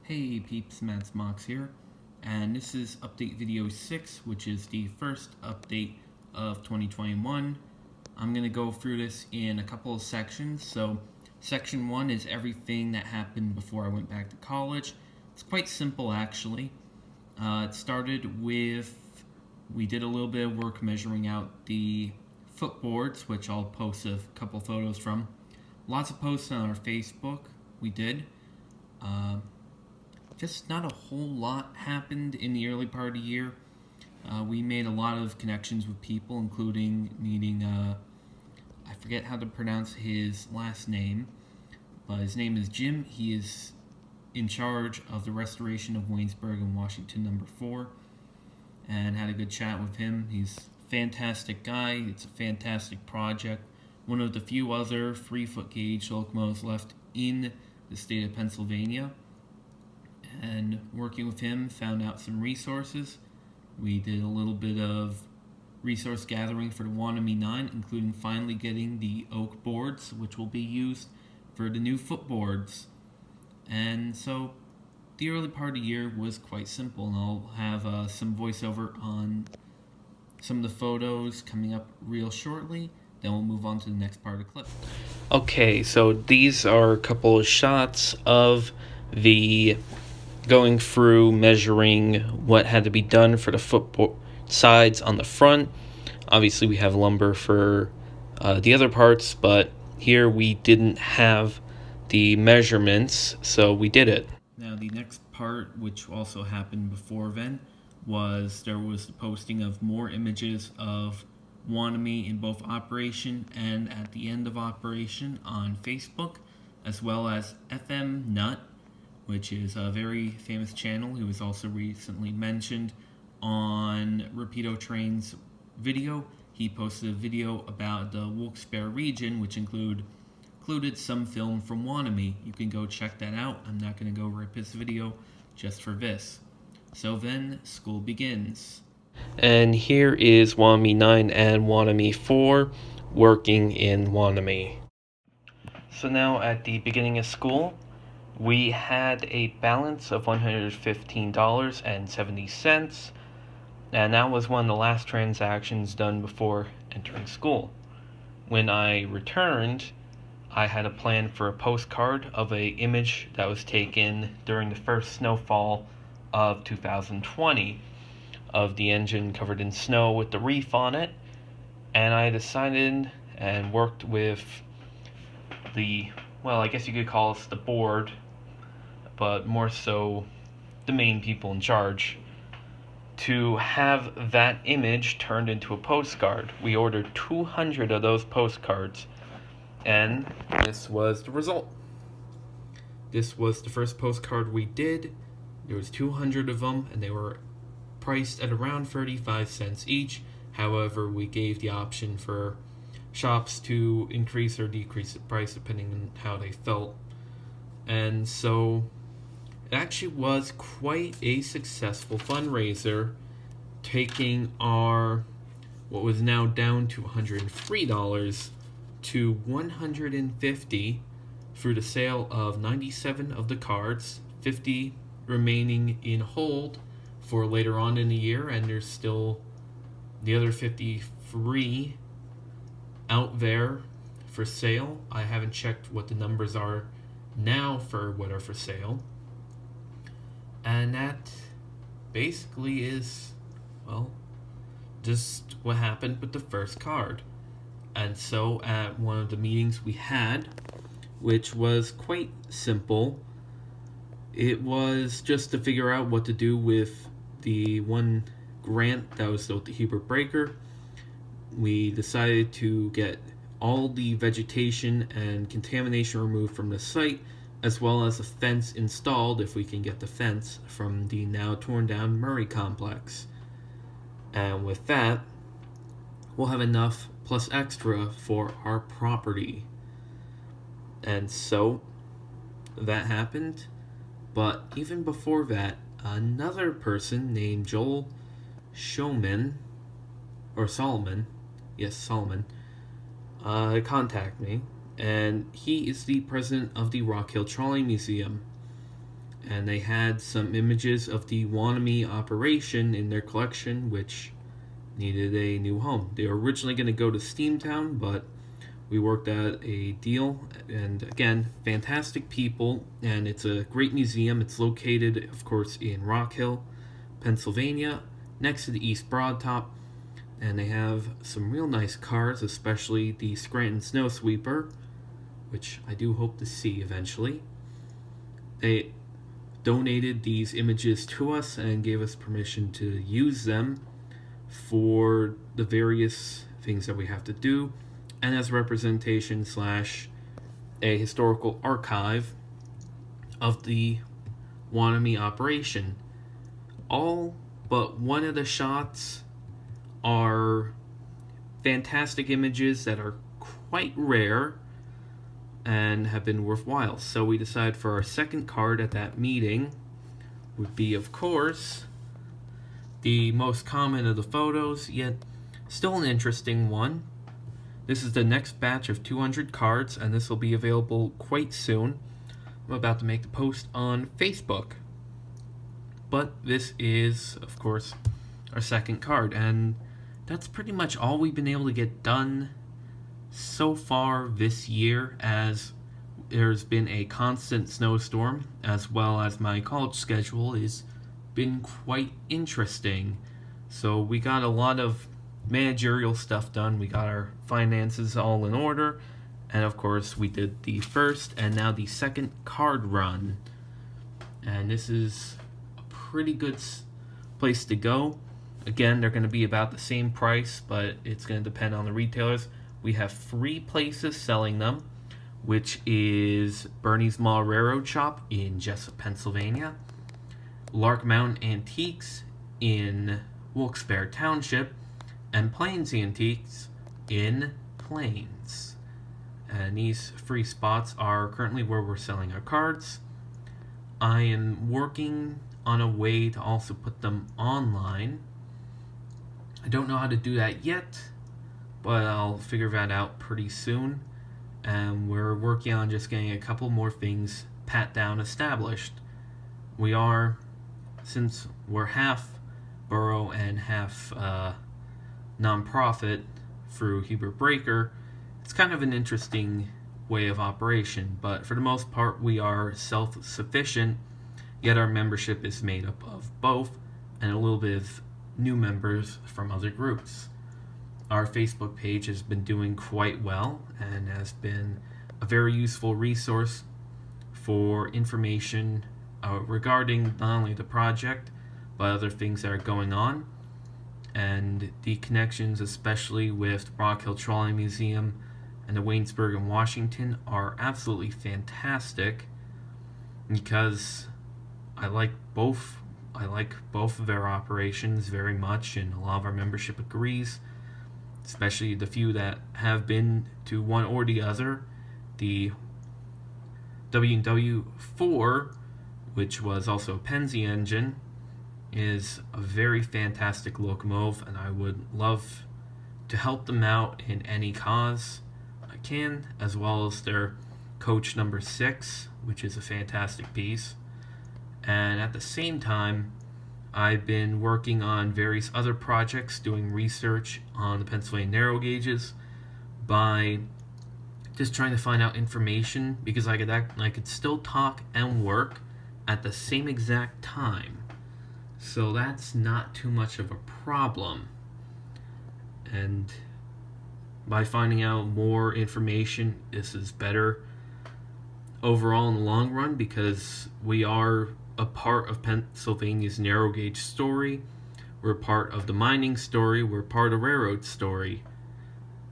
Hey peeps, Matt's Mox here, and this is update video 6, which is the first update of 2021. I'm going to go through this in a couple of sections. So section 1 is everything that happened before I went back to college. It's quite simple actually. It started with, we did a little bit of work measuring out the footboards, which I'll post a couple photos from. Lots of posts on our Facebook, we did. Just not a whole lot happened in the early part of the year. We made a lot of connections with people, including meeting, I forget how to pronounce his last name, but his name is Jim. He is in charge of the restoration of Waynesburg and Washington number 4, and had a good chat with him. He's a fantastic guy. It's a fantastic project. One of the few other 3-foot gauge locomotives left in the state of Pennsylvania. And working with him, found out some resources. We did a little bit of resource gathering for the Wanamie 9, including finally getting the oak boards, which will be used for the new footboards. And so the early part of the year was quite simple, and I'll have some voiceover on some of the photos coming up real shortly. Then we'll move on to the next part of the clip. Okay, so these are a couple of shots of the going through measuring what had to be done for the footboard sides on the front. Obviously we have lumber for the other parts, but here we didn't have the measurements, so we did it. Now the next part, which also happened before then, was there was the posting of more images of Wanamie in both operation and at the end of operation on Facebook, as well as FM Nut, which is a very famous channel. He was also recently mentioned on Rapido Train's video. He posted a video about the Wilkes-Barre region, which included some film from Wanamie. You can go check that out. I'm not going to go rip his video just for this. So then, school begins. And here is Wanamie 9 and Wanamie 4 working in Wanamie. So now at the beginning of school, we had a balance of $115.70, and that was one of the last transactions done before entering school. When I returned, I had a plan for a postcard of an image that was taken during the first snowfall of 2020 of the engine covered in snow with the reef on it, and I decided and worked with I guess you could call us the board, but more so the main people in charge, to have that image turned into a postcard. We ordered 200 of those postcards, and this was the result. This was the first postcard we did. There was 200 of them, and they were priced at around 35 cents each. However, we gave the option for shops to increase or decrease the price depending on how they felt. And so it actually was quite a successful fundraiser, taking our what was now down to $103 to $150 through the sale of 97 of the cards, 50 remaining in hold for later on in the year, and there's still the other 53 out there for sale. I haven't checked what the numbers are now for what are for sale. And that basically is, just what happened with the first card. And so at one of the meetings we had, which was quite simple, it was just to figure out what to do with the one grant that was built the Hebert Breaker. We decided to get all the vegetation and contamination removed from the site, as well as a fence installed, if we can get the fence, from the now torn down Murray complex. And with that, we'll have enough plus extra for our property. And so that happened. But even before that, another person named Joel Solomon, contacted me, and he is the president of the Rock Hill Trolley Museum. and they had some images of the Wanamie operation in their collection, which needed a new home. They were originally going to go to Steamtown, but we worked out a deal, and again, fantastic people, and it's a great museum. It's located, of course, in Rock Hill, Pennsylvania, next to the East Broad Top, and they have some real nice cars, especially the Scranton Snow Sweeper, which I do hope to see eventually. They donated these images to us and gave us permission to use them for the various things that we have to do, and as representation / a historical archive of the Wanamie operation. All but one of the shots are fantastic images that are quite rare and have been worthwhile. So we decided for our second card at that meeting would be, of course, the most common of the photos, yet still an interesting one. This is the next batch of 200 cards, and this will be available quite soon. I'm about to make the post on Facebook. But this is, of course, our second card, and that's pretty much all we've been able to get done so far this year, as there's been a constant snowstorm, as well as my college schedule has been quite interesting. So we got a lot of managerial stuff done. We got our finances all in order, and of course we did the first and now the second card run, and this is a pretty good place to go. Again, they're going to be about the same price, but it's going to depend on the retailers. We have 3 places selling them, which is Bernie's Mall Railroad Shop in Jessup, Pennsylvania, Lark Mountain Antiques in Wilkes-Barre Township, and Plains Antiques in Plains. And these 3 spots are currently where we're selling our cards. I am working on a way to also put them online. I don't know how to do that yet, but I'll figure that out pretty soon. And we're working on just getting a couple more things pat down established. We are, since we're half borough and half nonprofit through Hubert Breaker, it's kind of an interesting way of operation, but for the most part we are self-sufficient, yet our membership is made up of both and a little bit of new members from other groups. Our Facebook page has been doing quite well and has been a very useful resource for information regarding not only the project but other things that are going on, and the connections, especially with Rock Hill Trolley Museum and the Waynesburg in Washington, are absolutely fantastic, because I like both of their operations very much, and a lot of our membership agrees, especially the few that have been to one or the other. The W&W4, which was also a Penzi engine, is a very fantastic locomotive, and I would love to help them out in any cause I can, as well as their coach number 6, which is a fantastic piece. And at the same time, I've been working on various other projects, doing research on the Pennsylvania narrow gauges by just trying to find out information, because I could still talk and work at the same exact time. So that's not too much of a problem. And by finding out more information, this is better overall in the long run, because we are a part of Pennsylvania's narrow gauge story. We're part of the mining story. We're part of railroad story.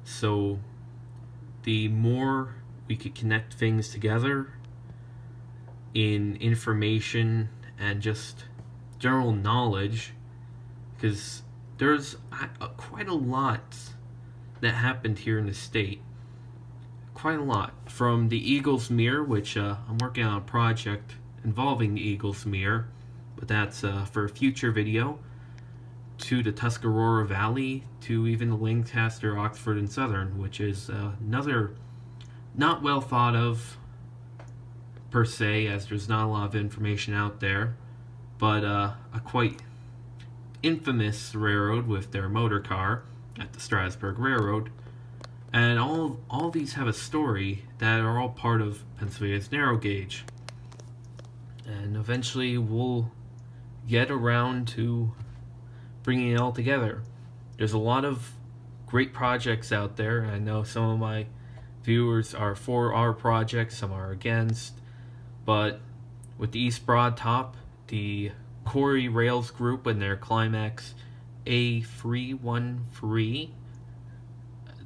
So the more we could connect things together in information and just general knowledge, because there's quite a lot that happened here in the state. Quite a lot. From the Eagles Mirror, which I'm working on a project involving the Eagles Mirror, but that's for a future video, to the Tuscarora Valley, to even the Lancaster, Oxford, and Southern, which is another not well thought of per se, as there's not a lot of information out there, but a quite infamous railroad with their motor car at the Strasburg Railroad. And all these have a story that are all part of Pennsylvania's narrow gauge. And eventually we'll get around to bringing it all together. There's a lot of great projects out there. I know some of my viewers are for our project, some are against. But with the East Broad Top, the Corey Rails Group and their Climax A313,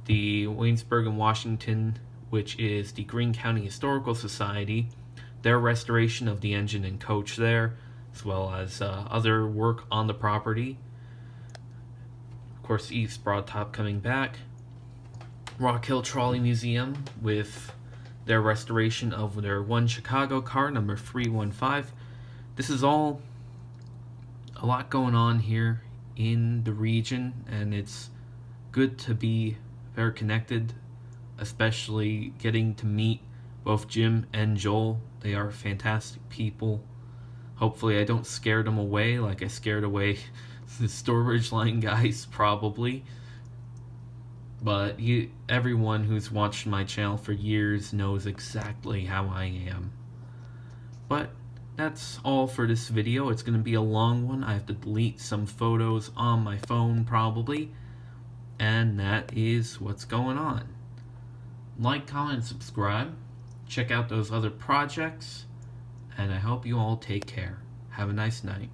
the Waynesburg and Washington, which is the Greene County Historical Society, their restoration of the engine and coach there, as well as other work on the property. Of course, East Broad Top coming back. Rock Hill Trolley Museum with their restoration of their one Chicago car, number 315. This is all a lot going on here in the region, and it's good to be very connected, especially getting to meet both Jim and Joel. They are fantastic people. Hopefully I don't scare them away like I scared away the storage line guys, probably. But everyone who's watched my channel for years knows exactly how I am. But that's all for this video. It's going to be a long one. I have to delete some photos on my phone probably. And that is what's going on. Like, comment, and subscribe. Check out those other projects. And I hope you all take care. Have a nice night.